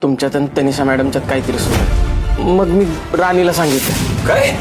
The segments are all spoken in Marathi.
तुमच्यात आणि तनिषा मॅडमच्यात काहीतरी सुरू आहे. मग मी राणीला सांगितलं. काय?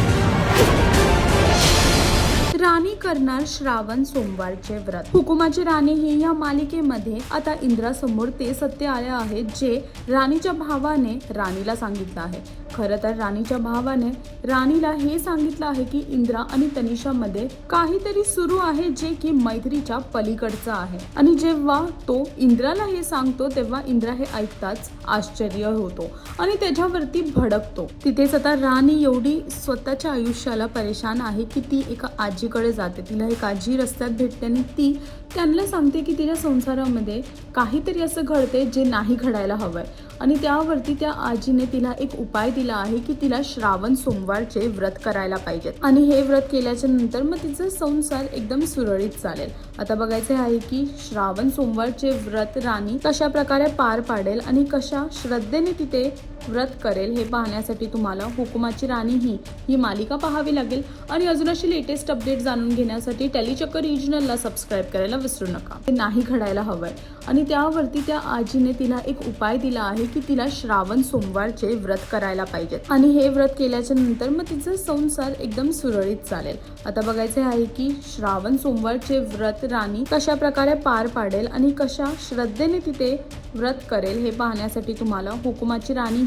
राणी करणार श्रावण सोमवारचे व्रत. हुकुमाची राणी ही या मालिकेमध्ये आता इंद्रासमोर ते सत्य आले आहे जे राणीच्या भावाने राणीला सांगितलं आहे. खरं तर राणीच्या भावाने राणीला हे सांगितलं आहे की इंद्रा आणि तनिषामध्ये काहीतरी सुरू आहे जे की मैत्रीच्या पलीकडचं आहे. आणि जेव्हा तो इंद्राला हे सांगतो तेव्हा इंद्रा हे ऐकताच आश्चर्य होतो आणि त्याच्यावरती भडकतो. तिथेच आता राणी एवढी स्वतःच्या आयुष्याला परेशान आहे की ती एका आजीकडे जाते. तिला एक आजी रस्त्यात भेटते आणि ती त्यांना सांगते की तिच्या संसारामध्ये काहीतरी असं घडते जे नाही घडायला हवंय. आणि त्यावरती त्या आजीने तिला एक उपाय दिला आहे की तिला श्रावण सोमवारचे व्रत करायला पाहिजेत आणि हे व्रत केल्याच्या नंतर मग तिचा संसार एकदम सुरळीत चालेल. आता बघायचे आहे की श्रावण सोमवारचे व्रत राणी कशा प्रकारे पार पाडेल आणि कशा श्रद्धेने तिथे व्रत करेल हे पाहण्यासाठी तुम्हाला हुकुमाची राणी ही मालिका पाहावी लागेल. आणि अजून अशी लेटेस्ट अपडेट जाणून घेण्यासाठी टेलीचक्कर रिजनलला सबस्क्राईब करायला विसरू नका. ते नाही घडायला हवंय. आणि त्यावरती त्या आजीने तिला एक उपाय दिला आहे की तिला श्रावण सोमवारचे व्रत करायला पाहिजेत आणि हे व्रत केल्याच्या नंतर मग तिचा संसार एकदम सुरळीत चालेल. आता बघायचे आहे की श्रावण सोमवारचे व्रत राणी कशा प्रकारे पार पाडेल आणि कशा श्रद्धेने तिथे व्रत करेल हे पाहण्यासाठी तुम्हाला हुकुमाची राणी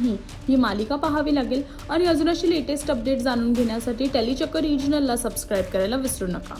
ही मालिका पाहावी लागेल. आणि अजून अशी लेटेस्ट अपडेट जाणून घेण्यासाठी टेलीचक्कर रिजनलला सबस्क्राईब करायला विसरू नका.